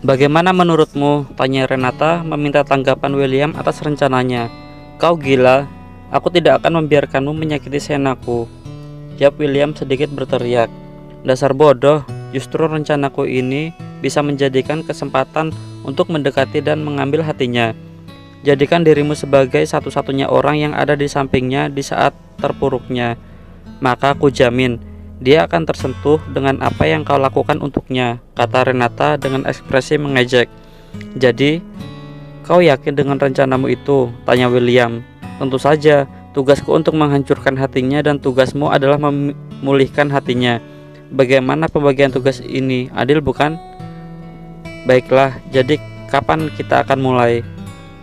Bagaimana menurutmu? Tanya Renata meminta tanggapan William atas rencananya. Kau gila, aku tidak akan membiarkanmu menyakiti Senaku, jawab William sedikit berteriak. Dasar bodoh, justru rencanaku ini bisa menjadikan kesempatan untuk mendekati dan mengambil hatinya. Jadikan dirimu sebagai satu-satunya orang yang ada di sampingnya di saat terpuruknya. Maka aku jamin dia akan tersentuh dengan apa yang kau lakukan untuknya, kata Renata dengan ekspresi mengejek. Jadi, kau yakin dengan rencanamu itu? Tanya William. Tentu saja, tugasku untuk menghancurkan hatinya dan tugasmu adalah memulihkan hatinya. Bagaimana pembagian tugas ini? Adil bukan? Baiklah, jadi kapan kita akan mulai?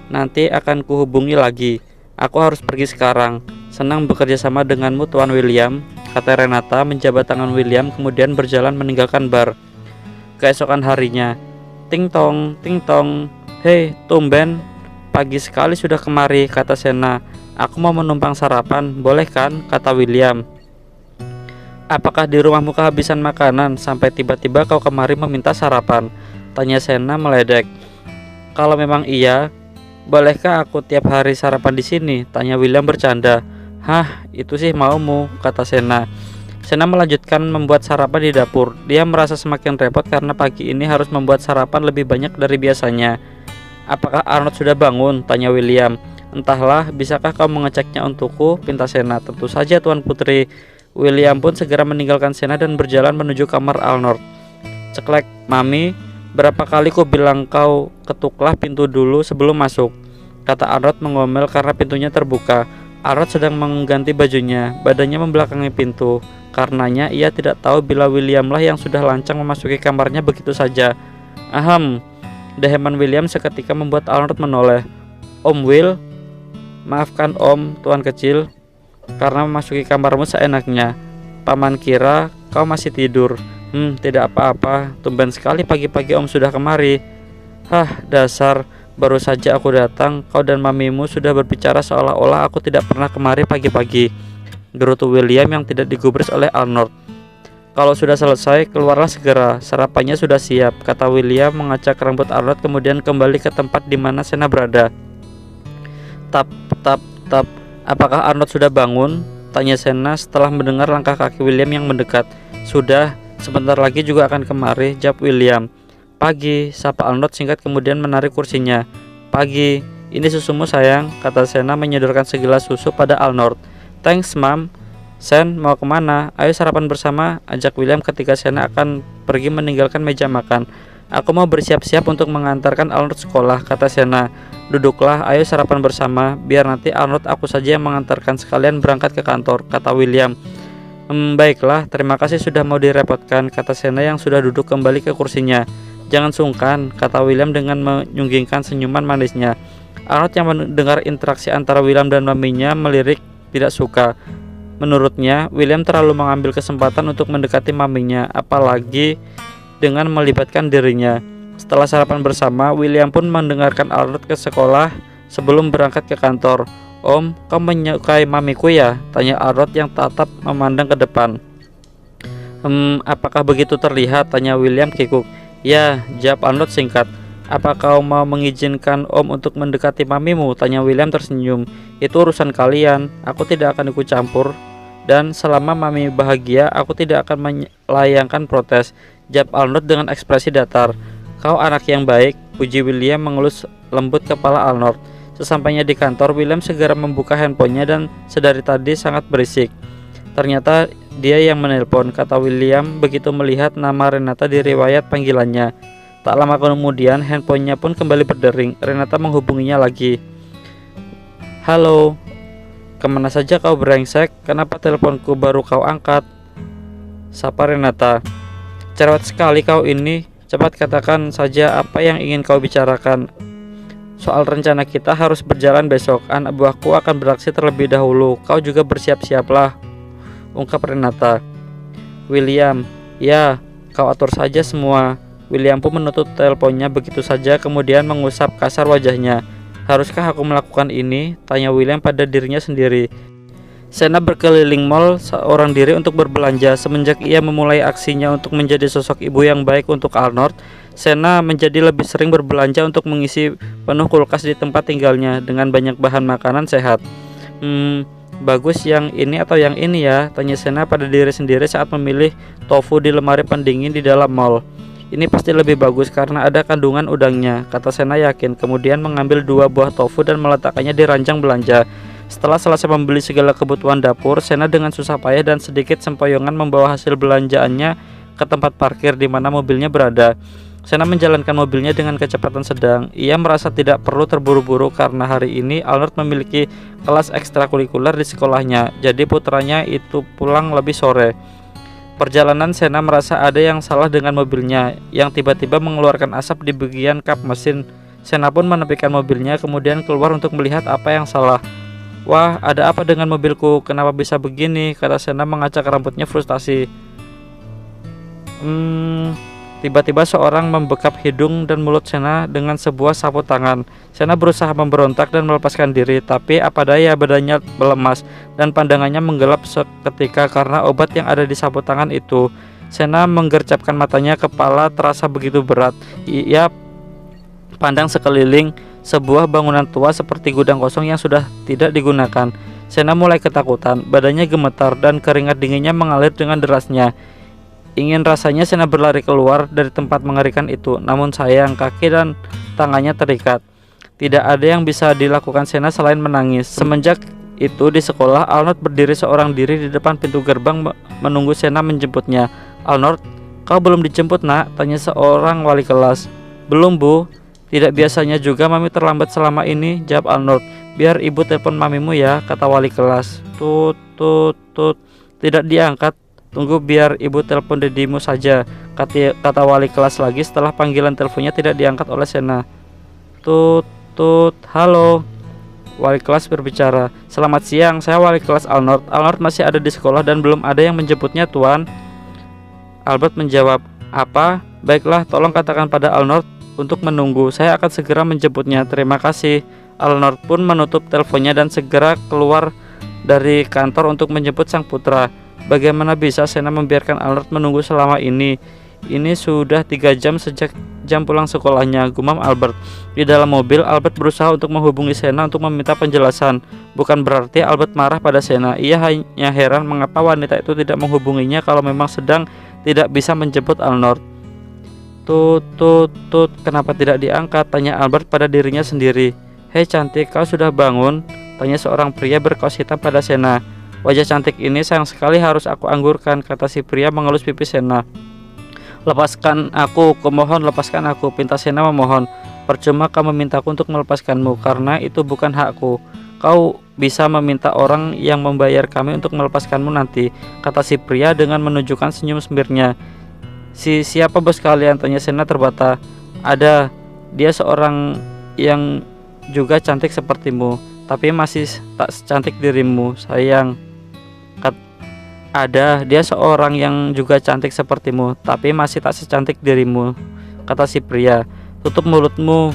Nanti akan kuhubungi lagi. Aku harus pergi sekarang. Senang bekerja sama denganmu, Tuan William, kata Renata menjabat tangan William kemudian berjalan meninggalkan bar. Keesokan harinya, ting tong, hei tumben, pagi sekali sudah kemari, kata Sena. Aku mau menumpang sarapan, boleh kan, kata William. Apakah di rumahmu kehabisan makanan sampai tiba-tiba kau kemari meminta sarapan? Tanya Sena meledek. Kalau memang iya, bolehkah aku tiap hari sarapan di sini? Tanya William bercanda. Hah, itu sih maumu, kata Sena. Sena melanjutkan membuat sarapan di dapur. Dia merasa semakin repot karena pagi ini harus membuat sarapan lebih banyak dari biasanya. Apakah Arnold sudah bangun? Tanya William. Entahlah, bisakah kau mengeceknya untukku? Pinta Sena. Tentu saja, Tuan Putri. William pun segera meninggalkan Sena dan berjalan menuju kamar Arnold. Ceklek, Mami, berapa kali ku bilang kau ketuklah pintu dulu sebelum masuk, kata Arnold mengomel karena pintunya terbuka. Arnold sedang mengganti bajunya, badannya membelakangi pintu. Karenanya ia tidak tahu bila Williamlah yang sudah lancang memasuki kamarnya begitu saja. Ahem, deheman William seketika membuat Arnold menoleh. Om Will, maafkan Om, Tuan kecil, karena memasuki kamarmu seenaknya. Paman kira kau masih tidur. Tidak apa-apa, tumben sekali pagi-pagi Om sudah kemari. Hah, dasar. Baru saja aku datang, kau dan mamimu sudah berbicara seolah-olah aku tidak pernah kemari pagi-pagi, gerutu William yang tidak digubris oleh Arnold. Kalau sudah selesai, keluarlah segera, sarapannya sudah siap, kata William mengacak rambut Arnold kemudian kembali ke tempat di mana Sena berada. Tap, apakah Arnold sudah bangun? Tanya Sena setelah mendengar langkah kaki William yang mendekat. Sudah, sebentar lagi juga akan kemari, jawab William. Pagi, sapa Arnold singkat kemudian menarik kursinya. Pagi, ini susumu sayang, kata Sena menyodorkan segelas susu pada Arnold. Thanks, Mam. Sen, mau kemana? Ayo sarapan bersama, ajak William ketika Sena akan pergi meninggalkan meja makan. Aku mau bersiap-siap untuk mengantarkan Arnold sekolah, kata Sena. Duduklah, ayo sarapan bersama, biar nanti Arnold aku saja yang mengantarkan sekalian berangkat ke kantor, kata William. Baiklah, terima kasih sudah mau direpotkan, kata Sena yang sudah duduk kembali ke kursinya. Jangan sungkan, kata William dengan menyunggingkan senyuman manisnya. Arnold yang mendengar interaksi antara William dan maminya melirik tidak suka. Menurutnya, William terlalu mengambil kesempatan untuk mendekati maminya, apalagi dengan melibatkan dirinya. Setelah sarapan bersama, William pun mendengarkan Arnold ke sekolah sebelum berangkat ke kantor. Om, kau menyukai mamiku ya? Tanya Arnold yang tatap memandang ke depan. Apakah begitu terlihat? Tanya William kikuk. Ya, jawab Arnold singkat. Apa kau mau mengizinkan Om untuk mendekati mamimu? Tanya William tersenyum. Itu urusan kalian, aku tidak akan ikut campur. Dan selama mami bahagia, aku tidak akan melayangkan protes, jawab Arnold dengan ekspresi datar. Kau anak yang baik, puji William mengelus lembut kepala Arnold. Sesampainya di kantor, William segera membuka handphonenya dan sedari tadi sangat berisik. Ternyata dia yang menelpon, kata William begitu melihat nama Renata di riwayat panggilannya. Tak lama kemudian handphonenya pun kembali berdering. Renata menghubunginya lagi. Halo, kemana saja kau brengsek? Kenapa teleponku baru kau angkat? Sapa Renata. Cerewet sekali kau ini. Cepat katakan saja apa yang ingin kau bicarakan. Soal rencana kita harus berjalan besok. Anak buahku akan beraksi terlebih dahulu. Kau juga bersiap-siaplah, ungkap Renata. William, ya, kau atur saja semua. William pun menutup teleponnya begitu saja kemudian mengusap kasar wajahnya. Haruskah aku melakukan ini? Tanya William pada dirinya sendiri. Sena berkeliling mall seorang diri untuk berbelanja. Semenjak ia memulai aksinya untuk menjadi sosok ibu yang baik untuk Arnold, Sena menjadi lebih sering berbelanja untuk mengisi penuh kulkas di tempat tinggalnya dengan banyak bahan makanan sehat. Bagus yang ini atau yang ini ya? Tanya Sena pada diri sendiri saat memilih tofu di lemari pendingin di dalam mall. Ini pasti lebih bagus karena ada kandungan udangnya, kata Sena yakin. Kemudian mengambil 2 buah tofu dan meletakkannya di ranjang belanja. Setelah selesai membeli segala kebutuhan dapur, Sena dengan susah payah dan sedikit sempoyongan membawa hasil belanjaannya ke tempat parkir di mana mobilnya berada. Sena menjalankan mobilnya dengan kecepatan sedang. Ia merasa tidak perlu terburu-buru karena hari ini Arnold memiliki kelas ekstrakurikuler di sekolahnya, jadi putranya itu pulang lebih sore. Perjalanan Sena merasa ada yang salah dengan mobilnya yang tiba-tiba mengeluarkan asap di bagian kap mesin. Sena pun menepikan mobilnya kemudian keluar untuk melihat apa yang salah. Wah, ada apa dengan mobilku? Kenapa bisa begini? Kata Sena mengacak rambutnya frustasi. Tiba-tiba seorang membekap hidung dan mulut Sena dengan sebuah sapu tangan. Sena berusaha memberontak dan melepaskan diri, tapi apa daya badannya melemas dan pandangannya menggelap seketika karena obat yang ada di sapu tangan itu. Sena menggercapkan matanya, kepala terasa begitu berat. Ia pandang sekeliling. Sebuah bangunan tua seperti gudang kosong yang sudah tidak digunakan. Sena mulai ketakutan, badannya gemetar dan keringat dinginnya mengalir dengan derasnya. Ingin rasanya Sena berlari keluar dari tempat mengerikan itu, namun sayang kaki dan tangannya terikat. Tidak ada yang bisa dilakukan Sena selain menangis. Semenjak itu di sekolah, Arnold berdiri seorang diri di depan pintu gerbang menunggu Sena menjemputnya. Arnold, kau belum dijemput nak? Tanya seorang wali kelas. Belum bu. Tidak biasanya juga mami terlambat selama ini, jawab Arnold. Biar ibu telepon mamimu ya, kata wali kelas. Tut. Tidak diangkat. Tunggu biar ibu telepon dedimu saja, kata wali kelas lagi setelah panggilan teleponnya tidak diangkat oleh Sena. Tut. Halo. Wali kelas berbicara. Selamat siang, saya wali kelas Arnold. Arnold masih ada di sekolah dan belum ada yang menjemputnya tuan. Albert menjawab. Apa? Baiklah, tolong katakan pada Arnold untuk menunggu. Saya akan segera menjemputnya. Terima kasih. Arnold pun menutup teleponnya dan segera keluar dari kantor untuk menjemput sang putra. Bagaimana bisa Sena membiarkan Arnold menunggu selama ini? Ini sudah 3 jam sejak jam pulang sekolahnya, gumam Albert. Di dalam mobil, Albert berusaha untuk menghubungi Sena untuk meminta penjelasan. Bukan berarti Albert marah pada Sena. Ia hanya heran mengapa wanita itu tidak menghubunginya kalau memang sedang tidak bisa menjemput Arnold. Tut, kenapa tidak diangkat? Tanya Albert pada dirinya sendiri. Hei cantik, kau sudah bangun? Tanya seorang pria berkaos hitam pada Sena. Wajah cantik ini sayang sekali harus aku anggurkan, kata si pria mengelus pipi Sena. Lepaskan aku, kumohon lepaskan aku, pinta Sena memohon. Percuma kau memintaku untuk melepaskanmu, karena itu bukan hakku. Kau bisa meminta orang yang membayar kami untuk melepaskanmu nanti, kata si pria dengan menunjukkan senyum sembirnya. Siapa bos kalian? Tanya Sena terbata. Ada, dia seorang yang juga cantik sepertimu, tapi masih tak secantik dirimu, sayang. Ada, dia seorang yang juga cantik sepertimu, tapi masih tak secantik dirimu, kata si pria. Tutup mulutmu,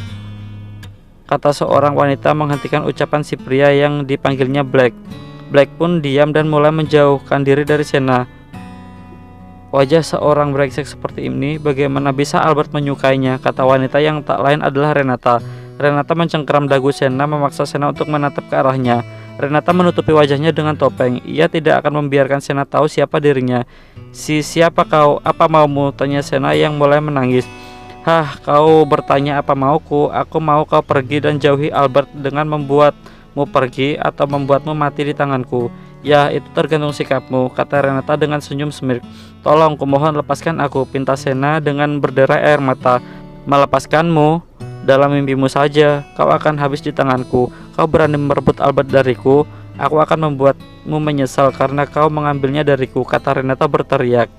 kata seorang wanita menghentikan ucapan si pria yang dipanggilnya Black. Black pun diam dan mulai menjauhkan diri dari Sena. Wajah seorang brengsek seperti ini, bagaimana bisa Albert menyukainya, kata wanita yang tak lain adalah Renata. Renata mencengkeram dagu Sena memaksa Sena untuk menatap ke arahnya. Renata menutupi wajahnya dengan topeng. Ia tidak akan membiarkan Sena tahu siapa dirinya. Siapa kau? Apa maumu? Tanya Sena yang mulai menangis. Hah, kau bertanya apa mauku? Aku mau kau pergi dan jauhi Albert dengan membuatmu pergi atau membuatmu mati di tanganku. Ya, itu tergantung sikapmu, kata Renata dengan senyum smirk. Tolong, kumohon lepaskan aku, pinta Sena dengan berderai air mata. Melepaskanmu? Dalam mimpimu saja, kau akan habis di tanganku. Kau berani merebut Albert dariku, aku akan membuatmu menyesal karena kau mengambilnya dariku, kata Renata berteriak.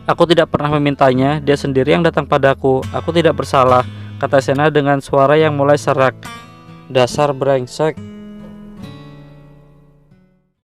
Aku tidak pernah memintanya, dia sendiri yang datang padaku. Aku tidak bersalah, kata Sena dengan suara yang mulai serak. Dasar brengsek.